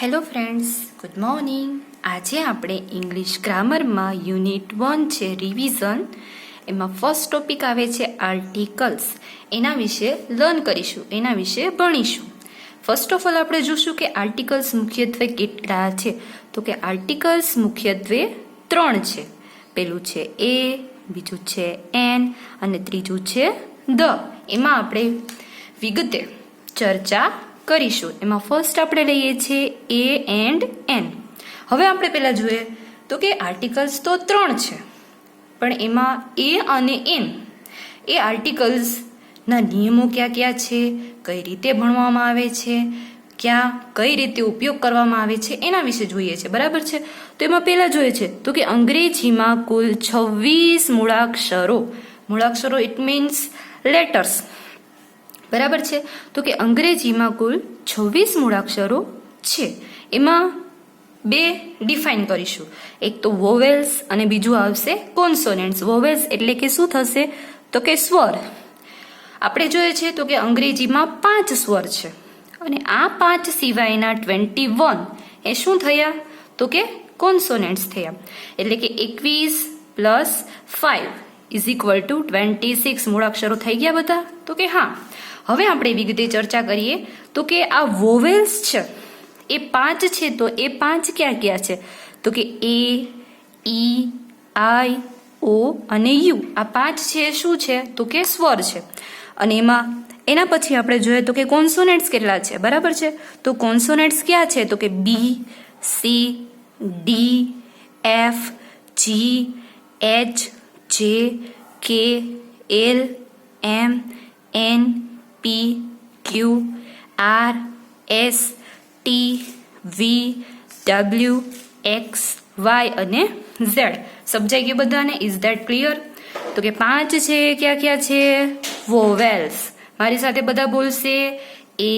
Hello friends, good morning. આજે આપણે English ગ્રામરમાં unit 1 છે રિવિઝન. એમાં ફર્સ્ટ ટોપિક આવે છે આર્ટિકલ્સ. એના વિશે લર્ન કરીશું, એના વિશે ભણીશું. ફર્સ્ટ ઓફ ઓલ આપણે જોશું કે આર્ટિકલ્સ મુખ્યત્વે કેટલા છે. તો કે આર્ટિકલ્સ મુખ્યત્વે 3 છે. પેલું છે એ, બીજું છે એન અને ત્રીજું છે ધ. એમાં આપણે વિગતે ચર્ચા કરીશું. એમાં ફર્સ્ટ આપણે લઈએ છીએ એ એન્ડ એન. હવે આપણે પહેલા જોઈએ તો કે આર્ટિકલ્સ તો 3 છે, પણ એમાં એ અને એન એ આર્ટિકલ્સના નિયમો કયા કયા છે, કઈ રીતે ભણવામાં આવે છે, ક્યાં કઈ રીતે ઉપયોગ કરવામાં આવે છે, એના વિશે જોઈએ છે. બરાબર છે. તો એમાં પહેલા જોઈએ છે તો કે અંગ્રેજીમાં કુલ 26 મૂળાક્ષરો ઇટ મીન્સ લેટર્સ. બરાબર છે. તો કે અંગ્રેજીમાં કુલ 26 મૂળાક્ષરો છે. એમાં 2 ડિફાઇન કરીશું. એક તો વોવેલ્સ અને બીજું આવશે કોન્સોનન્ટ્સ. વોવેલ્સ એટલે કે શું થશે તો કે સ્વર. આપણે જોઈએ છે તો કે અંગ્રેજીમાં 5 સ્વર છે અને આ 5 સિવાયના 21 એ શું થયા તો કે કોન્સોનન્ટ્સ થયા. એટલે કે 21 પ્લસ 5 ઇઝ ઇક્વલ ટુ 26 મૂળાક્ષરો થઈ ગયા બધા. તો કે હા. હવે આપણે વિગતે ચર્ચા કરીએ તો કે આ વોવેલ્સ છે એ 5 છે. તો એ 5 ક્યાં ક્યાં છે તો કે એ, ઈ, આઈ, ઓ અને યુ. આ 5 છે શું છે તો કે સ્વર છે. અને એના પછી આપણે જોઈએ તો કે કોન્સોનન્ટ્સ કેટલા છે. બરાબર છે. તો કોન્સોનન્ટ્સ ક્યાં છે તો કે બી, સી, ડી, એફ, જી, એચ, જે, કે, એલ, એમ, એન, પી, ક્યુ, આર, એસ, ટી, વી, ડબલ્યુ, એક્સ, વાય અને ઝેડ. સમજાઈ ગયું બધાને? Is that clear? તો કે 5 છે ક્યાં ક્યાં છે વોવેલ્સ. મારી સાથે બધા બોલશે એ,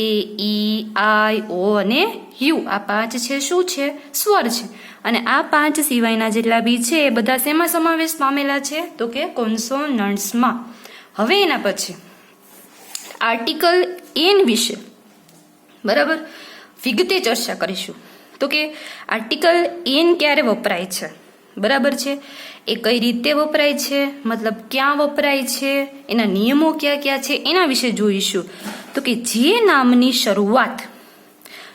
ઈ, આઈ, ઓ અને યુ. આ 5 છે શું છે સ્વર છે. અને આ 5 સિવાયના જેટલા બી છે એ બધા શેમાં સમાવેશ પામેલા છે તો કે કોન્સોનન્ટ્સમાં. હવે એના પછી આર્ટિકલ એન વિશે બરાબર વિગતે ચર્ચા કરીશું. તો કે આર્ટિકલ એન ક્યારે વપરાય છે, બરાબર છે, એ કઈ રીતે વપરાય છે, મતલબ ક્યાં વપરાય છે, એના નિયમો ક્યાં ક્યાં છે, એના વિશે જોઈશું. તો કે જે નામની શરૂઆત,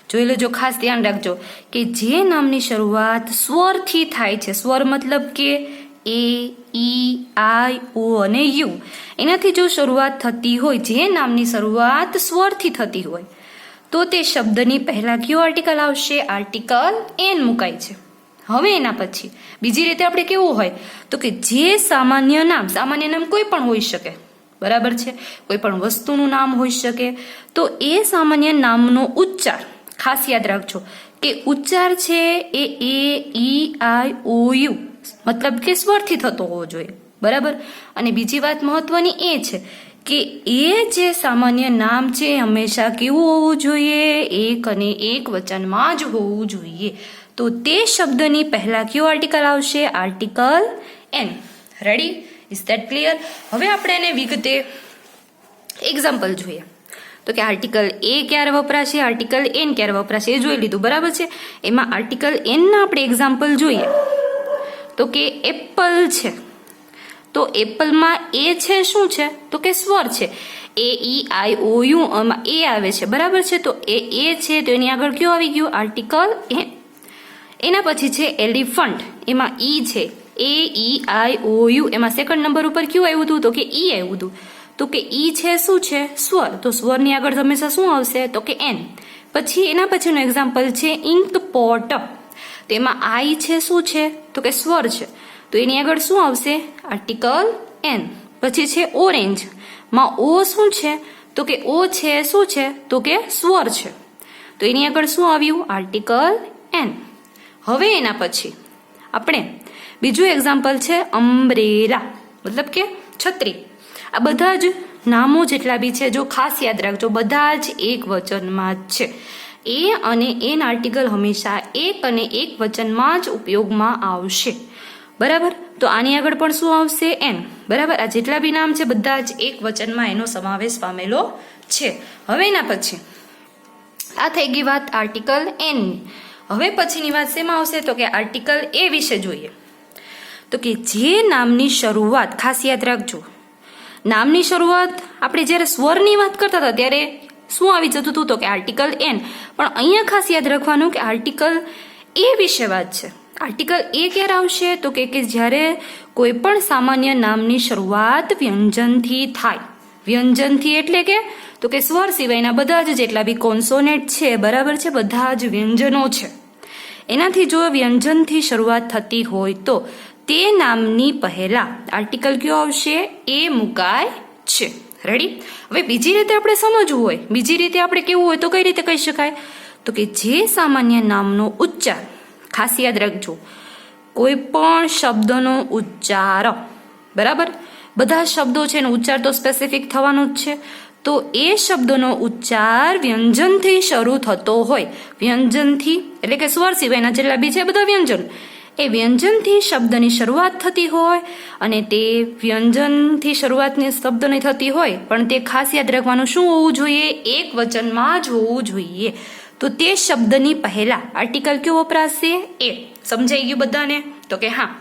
જોઈ લેજો, ખાસ ધ્યાન રાખજો કે જે નામની શરૂઆત સ્વરથી થાય છે. સ્વર મતલબ કે એ, ઈ, આઈ, ઓ અને યુ. એનાથી જો શરૂઆત થતી હોય, જે નામની શરૂઆત સ્વરથી થતી હોય, તો તે શબ્દની પહેલા કયો આર્ટિકલ આવશે? આર્ટિકલ એન મુકાય છે. હવે એના પછી બીજી રીતે આપણે કેવું હોય તો કે જે સામાન્ય નામ કોઈ પણ હોઈ શકે. બરાબર છે. કોઈ પણ વસ્તુનું નામ હોઈ શકે. તો એ સામાન્ય નામનો ઉચ્ચાર ખાસ યાદ રાખજો કે ઉચ્ચાર છે A E, I, O, you મતલબ કે સ્વરથી થતો હોવો જોઈએ. બરાબર. અને બીજી વાત મહત્વની એ છે કે એ જે સામાન્ય નામ છે હંમેશા કેવું હોવું જોઈએ? એક અને એક વચનમાં જ હોવું જોઈએ. તો તે શબ્દની પહેલા કયો આર્ટિકલ આવશે? Article an. Ready? Is that clear? હવે આપણે એને વિગતે એક્ઝામ્પલ જોઈએ. તો કે આર્ટિકલ એ ક્યારે વપરાશે, આર્ટિકલ એન ક્યારે વપરાશે એ જોઈ લીધું. બરાબર છે. એમાં આર્ટિકલ એનના આપણે એક્ઝામ્પલ જોઈએ તો કે એપલ છે. તો એપલમાં એ છે શું છે તો કે સ્વર છે. A, E, I, O, you આમાં એ આવે છે. બરાબર છે. તો એ છે તો એની આગળ કયો આવી ગયું? Article an. એના પછી છે એલિફન્ટ. એમાં ઈ છે. A, E, I, O, U. એમાં સેકન્ડ નંબર ઉપર કયું આવ્યું હતું તો કે ઈ આવ્યું હતું. તો કે ઈ છે શું છે? સ્વર. તો સ્વરની આગળ હંમેશા શું આવશે તો કે એન. પછી એના પછીનું એક્ઝામ્પલ છે ઇન્ક પોટ. તો એમાં આઈ છે શું છે તો કે સ્વર છે. તો એની આગળ શું આવશે? Article an. પછી છે ઓરેન્જ. માં ઓ શું છે તો કે ઓ છે શું છે તો કે સ્વર છે. તો એની આગળ શું આવ્યું? Article an. હવે એના પછી આપણે બીજું એક્ઝામ્પલ છે અમ્બ્રેલા મતલબ કે છત્રી. આ બધા જ નામો જેટલા બી છે જો ખાસ યાદ રાખજો બધા જ એક વચનમાં જ છે. એ અને એન આર્ટિકલ હંમેશા એક અને એક વચનમાં જ ઉપયોગમાં આવશે. બરાબર. તો આની આગળ પણ શું આવશે? એન. બરાબર. આ જેટલા બી નામ છે બધા જ એક વચનમાં એનો સમાવેશ પામેલો છે. હવે એના પછી આ થઈ ગઈ વાત આર્ટિકલ એન. હવે પછીની વાત શેમાં આવશે તો કે આર્ટિકલ એ વિશે જોઈએ. તો કે જે નામની શરૂઆત, ખાસ યાદ રાખજો, નામની શરૂઆત આપણે જ્યારે સ્વરની વાત કરતા હતા ત્યારે શું આવી જતું હતું તો કે આર્ટિકલ એન. પણ અહીંયા ખાસ યાદ રાખવાનું કે આર્ટિકલ એ વિશે વાત છે. આર્ટિકલ એ ક્યારે આવશે તો કે જ્યારે કોઈ પણ સામાન્ય નામની શરૂઆત વ્યંજનથી થાય. વ્યંજનથી એટલે કે તો કે સ્વર સિવાયના બધા જ જેટલા બી કોન્સોનેન્ટ છે, બરાબર છે, બધા જ વ્યંજનો છે, એનાથી જો વ્યંજનથી શરૂઆત થતી હોય તો તે નામની પહેલા આર્ટિકલ કયો આવશે? એ મુકાય છે. રેડી? હવે બીજી રીતે આપણે સમજવું હોય, બીજી રીતે આપણે કેવું હોય તો કઈ રીતે કહી શકાય તો કે જે સામાન્ય નામનો ઉચ્ચાર, ખાસ યાદ રાખજો, કોઈ પણ શબ્દનો ઉચ્ચાર, બરાબર, બધા શબ્દો છે એનો ઉચ્ચાર તો સ્પેસિફિક થવાનો જ છે, તો એ શબ્દનો ઉચ્ચાર વ્યંજનથી શરૂ થતો હોય, વ્યંજનથી એટલે કે સ્વર સિવાયના જેટલા બી છે બધા વ્યંજન, એ વ્યંજનથી શબ્દની શરૂઆત થતી હોય અને તે વ્યંજનથી શરૂઆતની શબ્દની થતી હોય પણ તે ખાસ યાદ રાખવાનું શું હોવું જોઈએ? એક વચનમાં જ હોવું જોઈએ. તો તે શબ્દની પહેલા આર્ટિકલ કયો વપરાશે? એ. સમજાઈ ગયું બધાને? તો કે હા,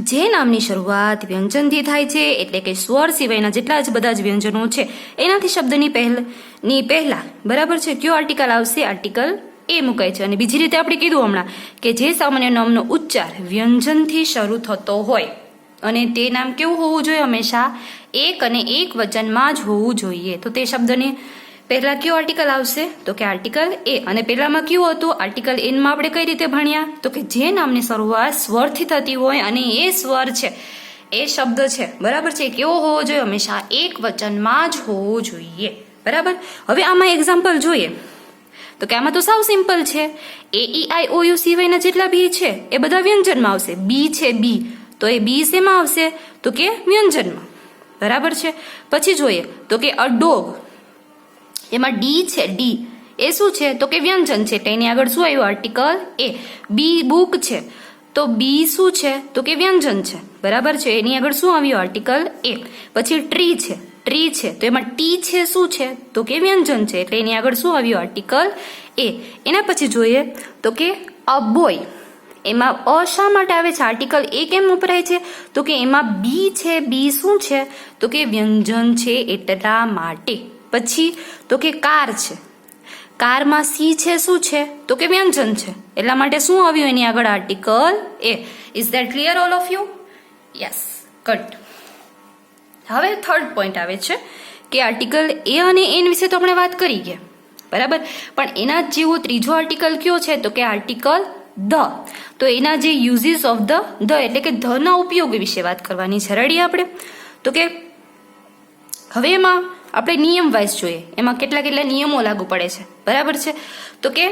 જે નામની શરૂઆત વ્યંજનથી થાય છે એટલે કે સ્વર સિવાયના જેટલા જ બધા જ વ્યંજનો છે એનાથી શબ્દની પહેલા બરાબર છે કયો આર્ટિકલ આવશે? આર્ટિકલ એ મુકાય છે. અને બીજી રીતે આપણે કીધું હમણાં કે જે સામાન્ય નામનો ઉચ્ચાર વ્યંજનથી શરૂ થતો હોય અને તે નામ કેવું હોવું જોઈએ? હંમેશા એક અને એક વચનમાં જ હોવું જોઈએ. તો તે શબ્દની પહેલા કયો આર્ટિકલ આવશે? તો કે આર્ટિકલ એ. અને પહેલામાં કયું હતું? આર્ટિકલ એનમાં આપણે કઈ રીતે ભણ્યા તો કે જે નામની શરૂઆત સ્વરથી થતી હોય અને એ સ્વર છે, એ શબ્દ છે, બરાબર છે, કેવો હોવો જોઈએ? હંમેશા એક વચનમાં જ હોવો જોઈએ. બરાબર? હવે આમાં એક્ઝામ્પલ જોઈએ તો કે આમાં તો સાવ સિમ્પલ છે. A E I O you સિવાયના જેટલા બી છે એ બધા વ્યંજનમાં આવશે. બી છે બી, તો એ બી શેમાં આવશે તો કે વ્યંજનમાં. બરાબર છે? પછી જોઈએ તો કે અ ડોગ, એમાં ડી છે, ડી એ શું છે તો કે વ્યંજન છે, એટલે એની આગળ શું આવ્યું? આર્ટિકલ એ. બી બુક છે તો બી શું છે તો કે વ્યંજન છે, બરાબર છે, એની આગળ શું આવ્યું? આર્ટિકલ એ. પછી ટ્રી છે, ટ્રી છે તો એમાં ટી છે શું છે તો કે વ્યંજન છે, એટલે એની આગળ શું આવ્યું? આર્ટિકલ એ. એના પછી જોઈએ તો કે અ બોય, એમાં અ શા માટે આવે છે? આર્ટિકલ એ કેમ વપરાય છે તો કે એમાં બી છે, બી શું છે તો કે વ્યંજન છે એટલા માટે. પછી તો કે કાર છે, કારમાં સી છે શું છે તો કે વ્યંજન છે, એટલા માટે શું આવ્યું એની આગળ? Article A. Is that clear all of you? Yes, good. હવે થર્ડ પોઈન્ટ આવે છે કે આર્ટિકલ એ અને એન વિશે તો આપણે વાત કરી ગયા, બરાબર, પણ એના જેવો ત્રીજો આર્ટિકલ કયો છે તો કે આર્ટિકલ ધ. તો એના જે યુઝીસ ઓફ ધ એટલે કે ધના ઉપયોગ વિશે વાત કરવાની છે. રેડી? આપણે તો કે હવે એમાં આપણે નિયમ વાઇઝ જોઈએ, એમાં કેટલા કેટલા નિયમો લાગુ પડે છે, બરાબર છે. તો કે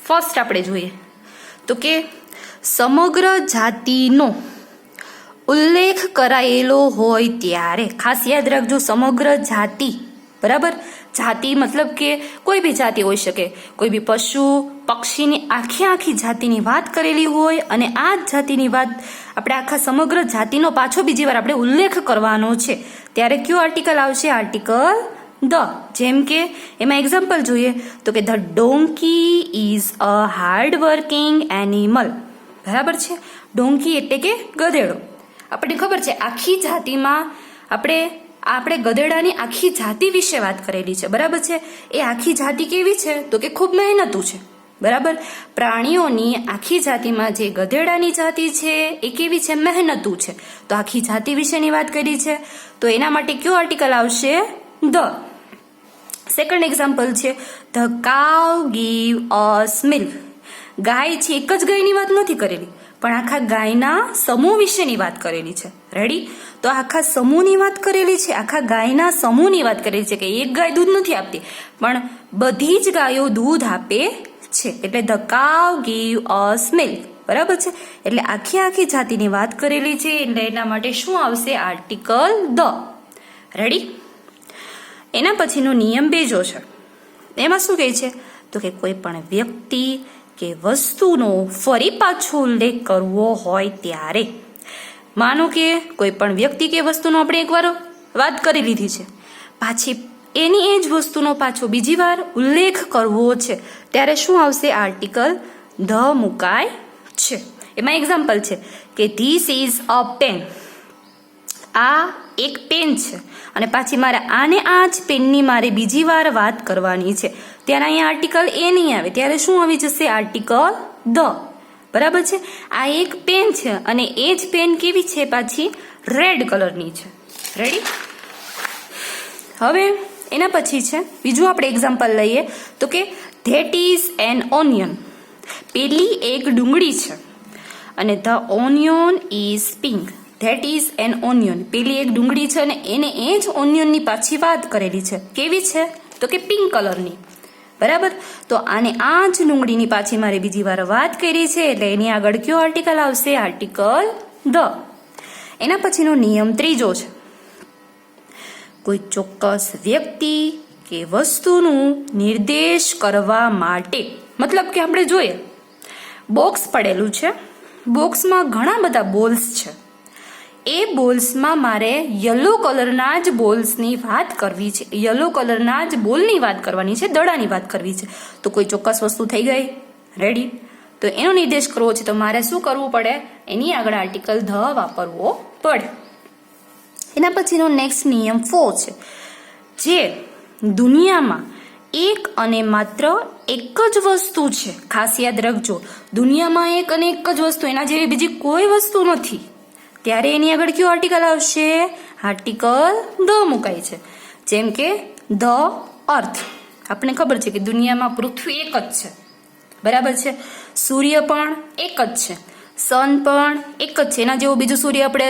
ફર્સ્ટ આપણે જોઈએ તો કે સમગ્ર જાતિનો ઉલ્લેખ કરાયેલો હોય ત્યારે, ખાસ યાદ રાખજો, સમગ્ર જાતિ, બરાબર, જાતિ મતલબ કે કોઈ બી જાતિ હોઈ શકે, કોઈ બી પશુ પક્ષીની આખી જાતિની વાત કરેલી હોય અને આ જ જાતિની વાત આપણે આખા સમગ્ર જાતિનો પાછો બીજી વાર આપણે ઉલ્લેખ કરવાનો છે ત્યારે કયો આર્ટિકલ આવશે? Article the. જેમ કે એમાં એક્ઝામ્પલ જોઈએ તો કે the donkey is a hard working animal, બરાબર છે. ડોંકી એટલે કે ગધેડો. આપણને ખબર છે આખી જાતિમાં આપણે ગધેડાની આખી જાતિ વિશે વાત કરેલી છે, બરાબર છે. એ આખી જાતિ કેવી છે તો કે ખૂબ મહેનતુ છે, બરાબર. પ્રાણીઓની આખી જાતિમાં જે ગધેડાની જાતિ છે એ કેવી છે? મહેનતુ છે. તો આખી જાતિ વિશેની વાત કરી છે તો એના માટે કયો આર્ટિકલ આવશે? ધ. સેકન્ડ એક્ઝામ્પલ છે the cow give us milk. ગાય છે, એક જ ગાયની વાત નથી કરેલી પણ આખા ગાયના સમૂહ વિશેની વાત કરેલી છે. રેડી? તો આખા સમૂહની વાત કરેલી છે, આખા ગાયના સમૂહની વાત કરેલી છે કે એક ગાય દૂધ નથી આપતી પણ બધી જ ગાયો દૂધ આપે છે, એટલે the cow give us milk, બરાબર છે. એટલે આખી જાતિની વાત કરેલી છે એટલે એના માટે શું આવશે? Article the. રેડી? એના પછીનો નિયમ બીજો છે, એમાં શું કહે છે તો કે કોઈ પણ વ્યક્તિ કે વસ્તુનો ફરી પાછો ઉલ્લેખ કરવો હોય ત્યારે, માનો કે કોઈ પણ વ્યક્તિ કે વસ્તુનો આપણે એકવાર વાત કરી લીધી છે, પાછી એની એ જ વસ્તુનો પાછો બીજી વાર ઉલ્લેખ કરવો છે ત્યારે શું આવશે? આર્ટિકલ ધ મુકાય છે. એમાં એક્ઝામ્પલ છે કે ધીસ ઇઝ અ પેન. આ એક પેન છે અને પાછી મારે આને આ જ પેનની મારે બીજી વાર વાત કરવાની છે ત્યારે અહીંયા આર્ટિકલ એ નહીં આવે, ત્યારે શું આવી જશે? Article the. બરાબર છે. આ એક પેન છે અને એ જ પેન કેવી છે? પાછી રેડ કલરની છે. રેડી? હવે એના પછી છે બીજું આપણે એક્ઝામ્પલ લઈએ તો કે ધેટ ઇઝ એન ઓનિયન. પેલી એક ડુંગળી છે અને the onion is pink. That is an onion. પેલી એક ડુંગળી છે અને એને એ જ ઓનિયનની પાછી વાત કરેલી છે. કેવી છે? તો કે પિંક કલરની. બરાબર. તો આને આ જ ડુંગળીની પાછી મારે બીજી વાર વાત કરી છે એટલે એની આગળ કયો આર્ટિકલ આવશે? Article the. એના પછીનો નિયમ ત્રીજો છે કોઈ ચોક્કસ વ્યક્તિ કે વસ્તુનું નિર્દેશ કરવા માટે, મતલબ કે આપણે જોઈએ બોક્સ પડેલું છે, બોક્સમાં ઘણા બધા બોલ્સ છે, એ બોલ્સમાં મારે યલો કલરના જ બોલ્સની વાત કરવી છે, યલો કલરના જ બોલની વાત કરવાની છે, દડાની વાત કરવી છે. તો કોઈ ચોક્કસ વસ્તુ થઈ ગઈ. રેડી? તો એનો નિર્દેશ કરવો છે તો મારે શું કરવું પડે? એની આગળ આર્ટિકલ ધ વાપરવો પડે. એના પછીનો નેક્સ્ટ નિયમ 4 છે જે દુનિયામાં એક અને માત્ર એક જ વસ્તુ છે. ખાસ યાદ રાખજો, દુનિયામાં એક અને એક જ વસ્તુ, એના જેવી બીજી કોઈ વસ્તુ નથી. ત્યારે એની આગળ કયો આર્ટિકલ આવશે? આર્ટિકલ ધ મુકાય છે. જેમ કે ધ અર્થ. આપણે ખબર છે કે દુનિયામાં પૃથ્વી એક જ છે. બરાબર છે. સૂર્ય પણ એક જ છે, સન પણ એક જ છે, એના જેવો બીજો સૂર્ય આપણે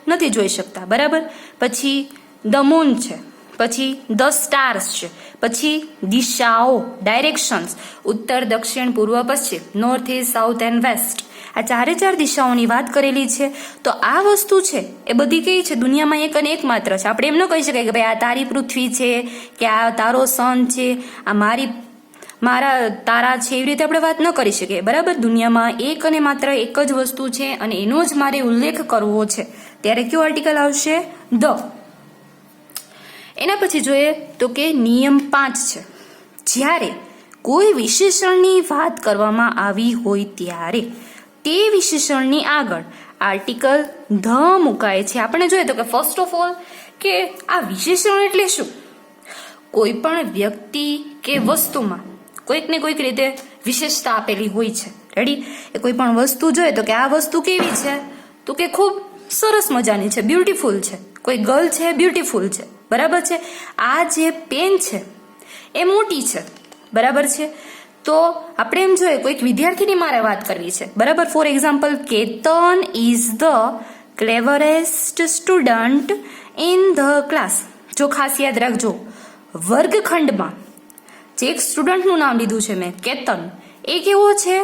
નથી જોઈ શકતા. બરાબર. પછી ધ મૂન છે, પછી ધ સ્ટાર્સ છે, પછી દિશાઓ, ડાયરેક્શન્સ, ઉત્તર, દક્ષિણ, પૂર્વ, પશ્ચિમ, north, east, south and west. આ ચારે ચાર દિશાઓની વાત કરેલી છે. તો આ વસ્તુ છે એ બધી કઈ છે? દુનિયામાં એક અને એક માત્ર છે. આપણે એમ ન કહી શકાય કે ભાઈ આ તારી પૃથ્વી છે કે આ તારો સન છે, આ મારા તારા છે, એવી રીતે આપણે વાત ન કરી શકીએ. બરાબર. દુનિયામાં એક અને માત્ર એક જ વસ્તુ છે અને એનો જ મારે ઉલ્લેખ કરવો છે ત્યારે કયો આર્ટિકલ આવશે? ધ. એના પછી જોઈએ તો કે નિયમ 5 છે જ્યારે કોઈ વિશેષણની વાત કરવામાં આવી હોય ત્યારે તે વિશેષણની આગળ આર્ટિકલ ધ મુકાય છે. આપણે જોઈએ તો કે ફર્સ્ટ ઓફ ઓલ કે આ વિશેષણ એટલે શું? કોઈ પણ વ્યક્તિ કે વસ્તુમાં કોઈક ને કોઈક રીતે વિશેષતા આપેલી હોય છે. રેડી? એ કોઈ પણ વસ્તુ જોઈએ તો કે આ વસ્તુ કેવી છે? તો કે ખૂબ સરસ મજાની છે, બ્યુટીફુલ છે. કોઈ ગર્લ છે, બ્યુટીફુલ છે. બરાબર છે. આ જે પેન છે એ મોટી છે. બરાબર છે. તો આપણે એમ જોઈએ કોઈક વિદ્યાર્થીની મારે વાત કરવી છે. બરાબર. For example, Ketan is the cleverest student in the class. જો ખાસ યાદ રાખજો, વર્ગખંડમાં જે એક સ્ટુડન્ટનું નામ લીધું છે મેં, કેતન, એ કેવો છે?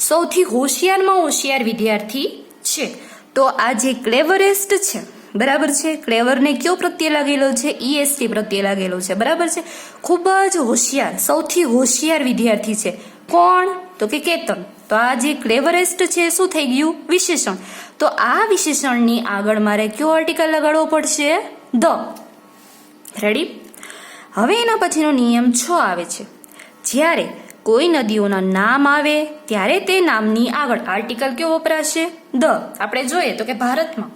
સૌથી હોશિયારમાં હોશિયાર વિદ્યાર્થી છે. તો આ જે ક્લેવરેસ્ટ છે, બરાબર છે, ક્લેવરને કયો પ્રત્યય લાગેલો છે? EST પ્રત્યય લાગેલો છે. બરાબર છે. ખૂબ જ હોશિયાર, સૌથી હોશિયાર વિદ્યાર્થી છે. કોણ? તો કે કેતન. તો આ જે ક્લેવરેસ્ટ છે શું થઈ ગયું? વિશેષણ. તો આ વિશેષણની આગળ મારે કયો આર્ટિકલ લગાડવો પડશે? ધ. રેડી? હવે એના પછીનો નિયમ 6 આવે છે જ્યારે કોઈ નદીઓના નામ આવે ત્યારે તે નામની આગળ આર્ટિકલ કયો વપરાશે? ધ. આપણે જોઈએ તો કે ભારતમાં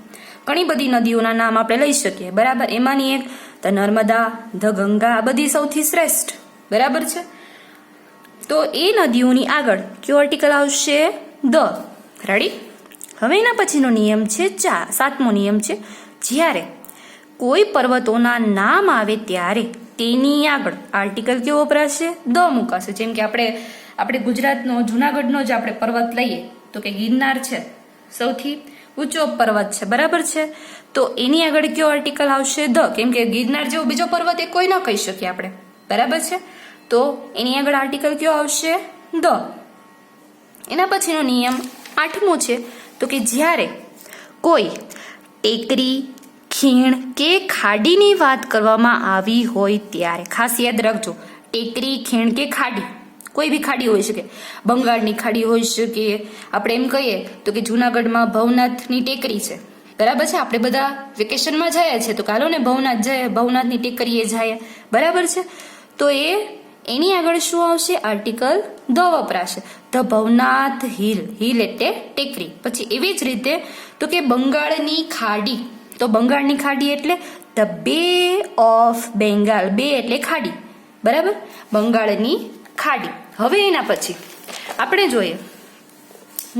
ઘણી બધી નદીઓના નામ આપણે લઈ શકીએ. બરાબર. એમાંની એક ધ નર્મદા, ધ ગંગા, આ બધી સૌથી શ્રેષ્ઠ. બરાબર છે. તો એ નદીઓની આગળ કયો આર્ટિકલ આવશે? ધ. રેડી? હવે એના પછીનો નિયમ છે 7મો નિયમ છે જ્યારે કોઈ પર્વતોના નામ આવે ત્યારે તેની આગળ આર્ટિકલ કેવો વપરાશે? ધ મુકાશે. જેમ કે આપણે ગુજરાતનો જુનાગઢનો જ આપણે પર્વત લઈએ તો કે ગિરનાર છે, સૌથી ઊંચો પર્વત છે. બરાબર છે. તો એની આગળ કયો આર્ટિકલ આવશે? ધ. કેમ કે ગિરનાર જેવો બીજો પર્વત એ કોઈ ન કહી શકીએ આપણે. બરાબર છે. તો એની આગળ આર્ટિકલ કયો આવશે? ધ. એના પછીનો નિયમ 8મો છે તો કે જ્યારે કોઈ ટેકરી, ખીણ કે ખાડીની વાત કરવામાં આવી હોય ત્યારે, ખાસ યાદ રાખજો, ટેકરી, ખીણ કે ખાડી, કોઈ બી ખાડી હોઈ શકે. બંગાળની ખાડી હોઈ શકે. આપણે એમ કહીએ તો કે જુનાગઢમાં ભવનાથની ટેકરી છે, બરાબર છે. આપણે બધા વેકેશનમાં જાય છે તો કાલો ને ભવનાથ જાય, ભવનાથની ટેકરીએ જાય, બરાબર છે. તો એની આગળ શું આવશે? આર્ટિકલ ધ વપરાશે. ધ ભવનાથ હિલ, હિલ એટલે ટેકરી. પછી એવી જ રીતે તો કે બંગાળની ખાડી, તો બંગાળની ખાડી એટલે ધ બે ઓફ બેંગાલ, બે એટલે ખાડી, બરાબર, બંગાળની ખાડી. હવે એના પછી આપણે જોઈએ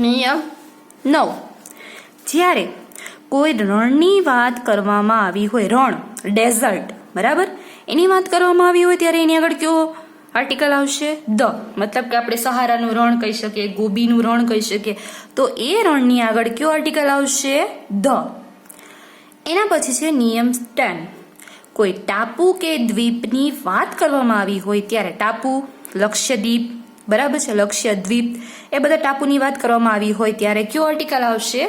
નિયમ 9. જ્યારે કોઈ રણની વાત કરવામાં આવી હોય, રણ ડેઝર્ટ, બરાબર, એની વાત કરવામાં આવી હોય ત્યારે એની આગળ કયો આર્ટિકલ આવશે? ધ. મતલબ કે આપણે સહારાનું રણ કહી શકીએ, ગોબીનું રણ કહી શકીએ, તો એ રણની આગળ કયો આર્ટિકલ આવશે? ધ. એના પછી છે નિયમ 10. કોઈ ટાપુ કે દ્વીપની વાત કરવામાં આવી હોય ત્યારે, ટાપુ, લક્ષદ્વીપ, બરાબર છે, લક્ષદ્વીપ, એ બધા ટાપુની વાત કરવામાં આવી હોય ત્યારે કયો આર્ટિકલ આવશે?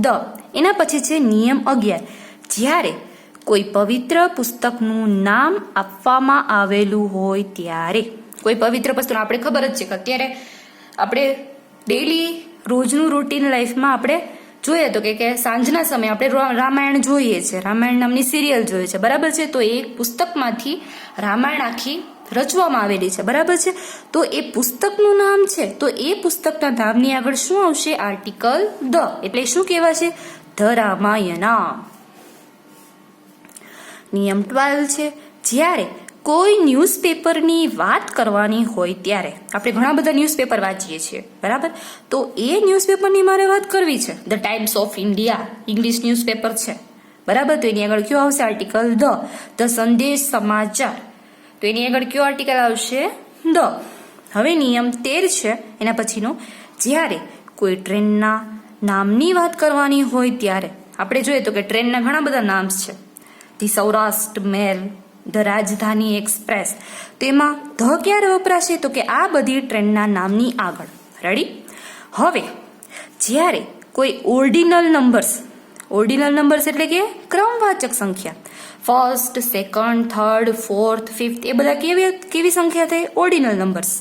ધ. એના પછી છે નિયમ 11. જ્યારે કોઈ પવિત્ર પુસ્તકનું નામ આપવામાં આવેલું હોય ત્યારે, કોઈ પવિત્ર પુસ્તક, આપણે ખબર જ છે કે અત્યારે આપણે ડેઈલી રોજનું રૂટીન લાઈફમાં આપણે જોઈએ તો કે સાંજના સમયે આપણે રામાયણ જોઈએ છે, રામાયણ નામની સિરિયલ જોઈએ છે, બરાબર છે. તો એક પુસ્તકમાંથી રામાયણ આખી રચવામાં આવેલી છે, બરાબર છે. તો એ પુસ્તકનું નામ છે, તો એ પુસ્તકના નામની આગળ શું આવશે? Article the. એટલે શું કહેવાશે? ધ રામાયણા. નિયમ 12 છે. જ્યારે કોઈ ન્યૂઝપેપરની વાત કરવાની હોય ત્યારે, આપણે ઘણા બધા ન્યૂઝપેપર વાંચીએ છીએ, બરાબર, તો એ ન્યૂઝપેપરની મારે વાત કરવી છે. The times of India English newspaper છે, બરાબર, તો એની આગળ કયો આવશે? Article the. ધ સંદેશ સમાચાર, તો એની આગળ કયો આર્ટિકલ આવશે? ધ. હવે નિયમ 13 છે એના પછીનો. જ્યારે કોઈ ટ્રેનના નામની વાત કરવાની હોય ત્યારે, આપણે જોઈએ તો કે ટ્રેનના ઘણા બધા નામ્સ છે. ધી સૌરાષ્ટ્ર મેલ, ધ રાજધાની એક્સપ્રેસ. તેમાં ધ ક્યારે વપરાશે? તો કે આ બધી ટ્રેનના નામની આગળ. રેડી? હવે જ્યારે કોઈ ઓર્ડિનલ નંબર્સ, ઓર્ડિનલ નંબર્સ એટલે કે ક્રમવાચક સંખ્યા, first, second, third, fourth, fifth, એ બધા કેવી સંખ્યા થઈ? ઓર્ડિનલ નંબર્સ,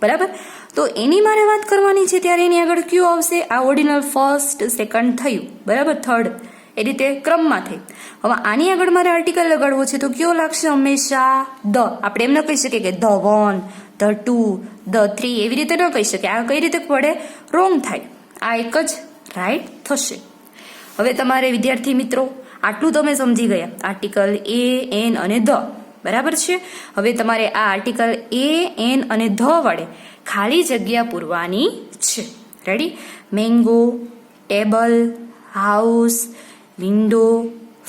બરાબર. તો એની મારે વાત કરવાની છે ત્યારે એની આગળ કયું આવશે? આ ઓર્ડિનલ ફર્સ્ટ, સેકન્ડ થયું, બરાબર, થર્ડ, એ રીતે ક્રમમાં થઈ. હવે આની આગળ મારે આર્ટિકલ લગાડવો છે તો કયો લાગશે? હંમેશા ધ. આપણે એમ ન કહી શકીએ કે ધ 1, ધ 2, ધ 3, એવી રીતે ન કહી શકીએ. આ કઈ રીતે પડે? રોંગ થાય. આ એક જ રાઈટ થશે. હવે તમારે વિદ્યાર્થી મિત્રો આટલું તમે સમજી ગયા, આર્ટિકલ એ, એન અને ધ, બરાબર છે. હવે તમારે આ આર્ટિકલ એ, એન અને ધ વડે ખાલી જગ્યા પૂરવાની છે. Ready? Mango, table, house, window,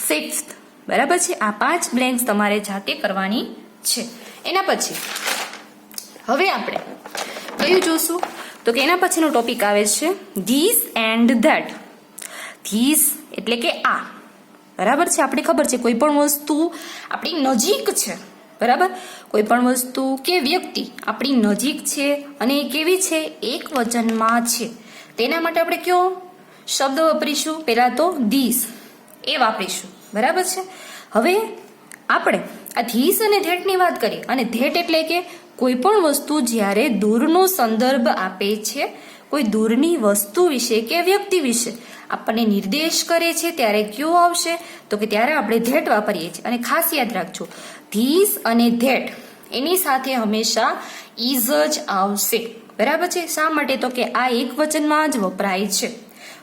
fifth, બરાબર છે. આ 5 બ્લેન્ક્સ તમારે જાતે કરવાની છે. એના પછી હવે આપણે કયું જોશું? તો કે એના પછીનો ટોપિક આવે છે ધીસ એન્ડ ધેટ. ધીસ એટલે કે આ, બરાબર છે. આપણે ખબર છે કોઈ પણ વસ્તુ આપણી નજીક છે, બરાબર, કોઈ પણ વસ્તુ કે વ્યક્તિ આપણી નજીક છે અને એ કેવી છે? એક વચનમાં છે. તેના માટે આપણે કયો શબ્દ વાપરીશું? પહેલા તો ધીસ, એ વાપરીશું, બરાબર છે. હવે આપણે આ ધીસ અને ધેટની વાત કરીએ, અને ધેટ એટલે કે કોઈ પણ વસ્તુ જ્યારે દૂરનો સંદર્ભ આપે છે, કોઈ દૂરની વસ્તુ વિશે કે વ્યક્તિ વિશે આપણને નિર્દેશ કરે છે ત્યારે કયો આવશે? તો કે ત્યારે આપણે ધેટ વાપરીએ છીએ. અને ખાસ યાદ રાખજો, ધીસ અને ધેટ એની સાથે હંમેશા ઇઝ જ આવશે, બરાબર છે. શા માટે? તો કે આ એક વચનમાં જ વપરાય છે.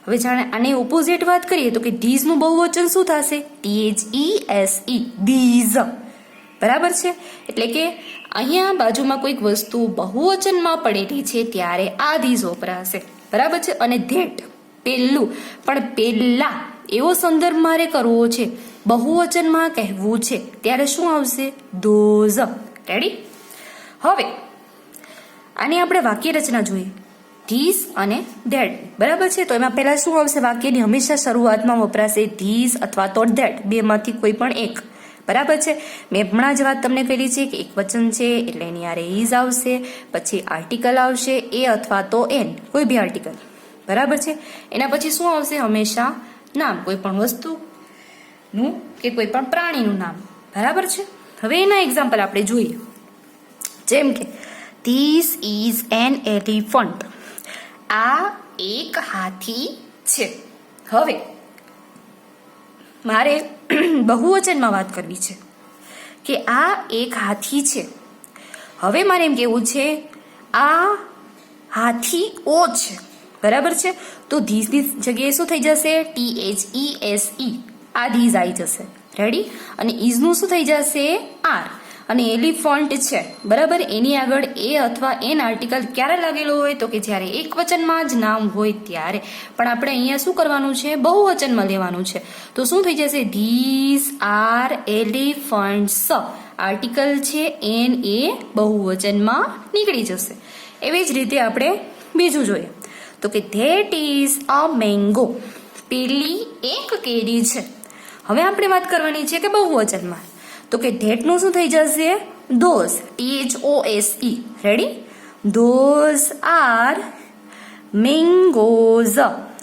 હવે જાણે આને ઓપોઝિટ વાત કરીએ તો કે ધીઝનું બહુવચન શું થશે? THESE, ધીઝ, બરાબર છે. એટલે કે અહીંયા બાજુમાં કોઈક વસ્તુ બહુવચનમાં પડેલી છે ત્યારે આ ધીઝ વપરાશે, બરાબર છે. અને ધેટ પેલું, પણ પેલા એવો સંદર્ભ મારે કરવો છે, બહુવચનમાં કહેવું છે ત્યારે શું આવશે? ધોઝ. રેડી? હવે આની આપણે વાક્ય રચના જોઈએ, ધીસ અને ધેટ, બરાબર છે. તો એમાં પહેલા શું આવશે? વાક્યની હંમેશા શરૂઆતમાં વપરાશે ધીસ અથવા તો ધેટ, બેમાંથી કોઈ પણ એક, બરાબર છે. મેં હમણાં જ વાત તમને કરી છે કે એક વચન છે એટલે એની આરે ઇઝ આવશે, પછી આર્ટિકલ આવશે એ અથવા તો એન, કોઈ બી આર્ટિકલ, બરાબર છે. એના પછી શું આવશે? હંમેશા નામ, કોઈ પણ વસ્તુનું કે કોઈ પણ પ્રાણીનું નામ, બરાબર છે. હવે એના એક્ઝામ્પલ આપણે જોઈએ, જેમ કે ધીસ ઇઝ એન એલિફન્ટ, આ એક હાથી છે. હવે મારે બહુવચનમાં વાત કરવી છે કે આ એક હાથી છે. હવે મારે એમ કહેવું છે આ હાથીઓ છે, બરાબર છે. તો ધીસની જગ્યાએ શું થઈ જશે? THESE, આ ધીસ આવી જશે. રેડી? અને ઇઝનું શું થઈ જશે? આર. અને એલિફન્ટ છે, બરાબર, એની આગળ એ અથવા એન આર્ટિકલ ક્યારે લાગેલો હોય? તો કે જ્યારે એક વચનમાં જ નામ હોય ત્યારે. પણ આપણે અહીંયા શું કરવાનું છે? બહુવચનમાં લેવાનું છે. તો શું થઈ જશે? This are elephants. આર્ટિકલ છે એન એ બહુવચનમાં નીકળી જશે. એવી જ રીતે આપણે બીજું જોઈએ તો કે ધેટ ઇઝ અ મેંગો. પેલી એક કેરી છે. હવે આપણે વાત કરવાની છે કે બહુવચનમાં. તો કે ધેટનું શું થઈ જશે? Those. THOSE. Ready? Those are mangoes.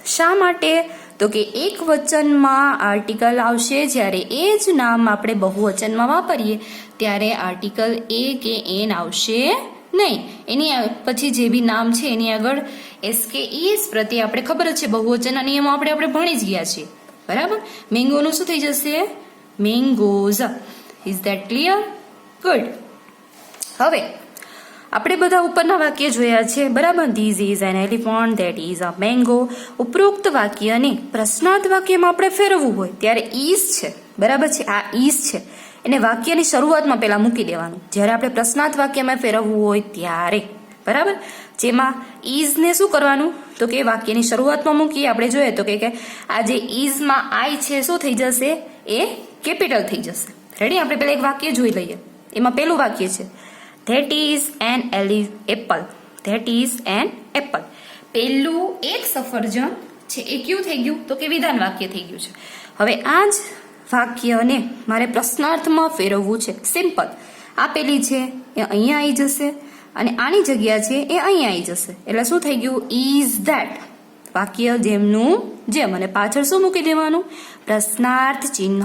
શા માટે? તો કે એક વચનમાં આર્ટિકલ આવશે જ્યારે એ જ નામ આપણે બહુવચનમાં વાપરીએ ત્યારે આર્ટિકલ એ કે એન આવશે નહીં. એની પછી જે બી નામ છે એની આગળ SKES પ્રત્યે આપણે ખબર જ છે, બહુવચનના નિયમો આપણે ભણી જ ગયા છીએ, બરાબર. મેંગોનું શું થઈ જશે? Mangoes. Is that clear? Good. હવે આપણે બધા ઉપરના વાક્ય જોયા છે, બરાબર. This is an elephant, that is a mango. ઉપરોક્ત વાક્યને પ્રશ્નાર્થ વાક્યમાં આપણે ફેરવવું હોય ત્યારે ઇઝ છે, બરાબર છે. આ ઇઝ છે એને વાક્યની શરૂઆતમાં પહેલા મૂકી દેવાનું જ્યારે આપણે પ્રશ્નાર્થ વાક્યમાં ફેરવવું હોય ત્યારે, બરાબર. જેમાં ઇઝને શું કરવાનું? તો કે વાક્યની શરૂઆતમાં મૂકીએ. આપણે જોઈએ તો કે આ જે ઇઝમાં આઈ છે શું થઈ જશે? એ કેપિટલ થઈ જશે. રેડી? આપણે પહેલા એક વાક્ય જોઈ લઈએ. એમાં પહેલું વાક્ય છે that is an apple. That is an apple. પહેલું એક સફરજન છે. એ કયું થઈ ગયું? તો કે વિધાન વાક્ય થઈ ગયું છે. હવે આ જ વાક્યને મારે પ્રશ્નાર્થમાં ફેરવવું છે. સિમ્પલ. આ પેલી છે એ અહીંયા આવી જશે અને આની જગ્યા છે એ અહીંયા આવી જશે. એટલે શું થઈ ગયું? Is that. વાક્ય જેમનું જેમ. અને પાછળ શું મૂકી દેવાનું? પ્રશ્નાર્થ ચિહ્ન.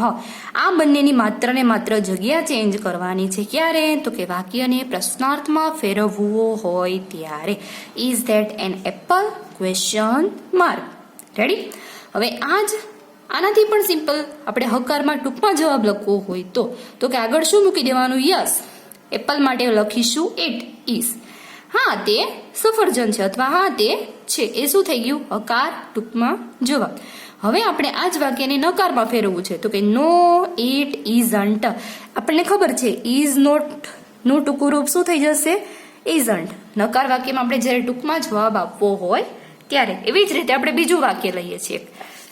આ બંનેની માત્ર ને માત્ર જગ્યા ચેન્જ કરવાની છે. ક્યારે? તો કે વાક્યને પ્રશ્નાર્થમાં ફેરવવું હોય ત્યારે. Is that an apple? Question mark. Ready? હવે આનાથી પણ સિમ્પલ આપણે હકારમાં ટૂંકમાં જવાબ લખવો હોય તો કે આગળ શું મૂકી દેવાનું? યસ. એપલ માટે લખીશું ઇટ ઇઝ. હા તે સફરજન છે અથવા હા તે છે. એ શું થઈ ગયું? હકાર ટૂંકમાં જવાબ. હવે આપણે આ જ વાક્યને નકારમાં ફેરવવું છે. તો કે નો ઇટ ઇઝન્ટ. આપણને ખબર છે ઇઝ નોટ નું ટૂંકું રૂપ શું થઈ જશે? ઇઝન્ટ. નકાર વાક્યમાં આપણે જ્યારે ટૂંકમાં જવાબ આપવો હોય ત્યારે. એવી જ રીતે આપણે બીજું વાક્ય લઈએ છીએ.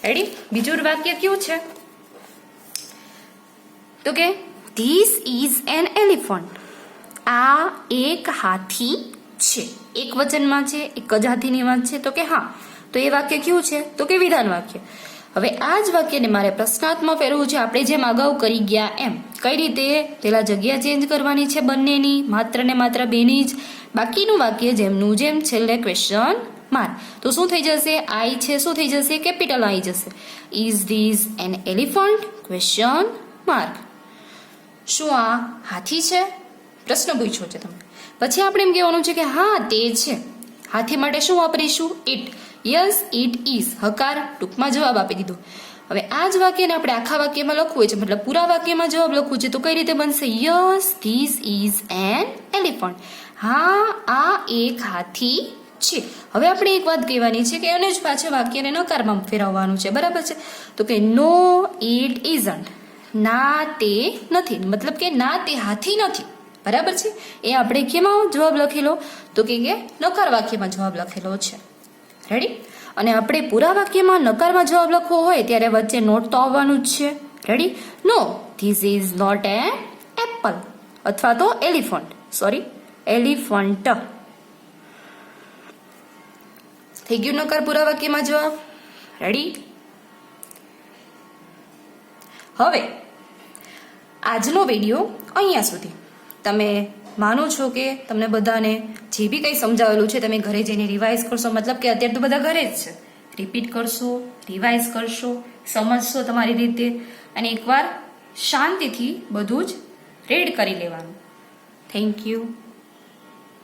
રેડી? બીજું વાક્ય કયું છે? તો કે ધીસ ઇઝ એન એલિફન્ટ. આ એક હાથી છે. એક વચનમાં છે, એક જ હાથીની વાત છે. તો કે હા. તો એ વાક્ય કયું છે? તો કે વિધાન વાક્ય. હવે આ જ વાક્યને મારે પ્રશ્નાર્થમાં ફેરવવું છે. આપણે જેમ અગાઉ કરી ગયા એમ. કઈ રીતે? પેલા જગ્યા ચેન્જ કરવાની છે બંનેની, માત્ર ને માત્ર બેની જ. બાકીનું વાક્ય જેમનું જેમ, છેલ્લે ક્વેશ્ચન માર્ક. તો શું થઈ જશે? આઈ છે શું થઈ જશે? કેપિટલ આવી જશે. Is this an elephant? Question mark. શું આ હાથી છે? પ્રશ્ન પૂછ્યો છે તમે. પછી આપણે એમ કહેવાનું છે કે હા તે છે. હાથી માટે શું વાપરીશું? ઇટ. Yes it is. હકાર ટૂંકમાં જવાબ આપી દીધો. હવે આ જ વાક્યને આપણે આખા વાક્યમાં લખવું છે, મતલબ પૂરા વાક્યમાં જવાબ લખવું છે. તો કઈ રીતે બનશે? Yes this is an elephant. હા આ એક હાથી છે. હવે આપણે એક વાત કહેવાની છે કે એને જ પાછળ વાક્યને નકારમાં ફેરવવાનું છે, બરાબર છે. તો કે નો ઇટ ઇઝન્ટ. ના તે નથી, મતલબ કે ના તે હાથી નથી, બરાબર છે. એ આપણે કેમાં જવાબ લખેલો? તો કે નકાર વાક્યમાં જવાબ લખેલો છે. રેડી? અને આપણે પૂરા વાક્યમાં નકારમાં જવાબ લખવો હોય ત્યારે વચ્ચે નોટ તો આવવાનું જ છે. Ready? No this is not an apple અથવા તો એલિફન્ટ. Sorry, elephant. થઈ ગયું નકાર પૂરા વાક્યમાં જવાબ. રેડી? હવે આજનો વિડીયો અહીંયા સુધી. તમે માનો છો કે તમને બધાને જે બી કંઈ સમજાવેલું છે તમે ઘરે જઈને રિવાઇઝ કરશો? મતલબ કે અત્યારે તો બધા ઘરે જ છે. રિપીટ કરશો, રિવાઇઝ કરશો, સમજશો તમારી રીતે અને એકવાર શાંતિથી બધું જ રીડ કરી લેવાનું. Thank you.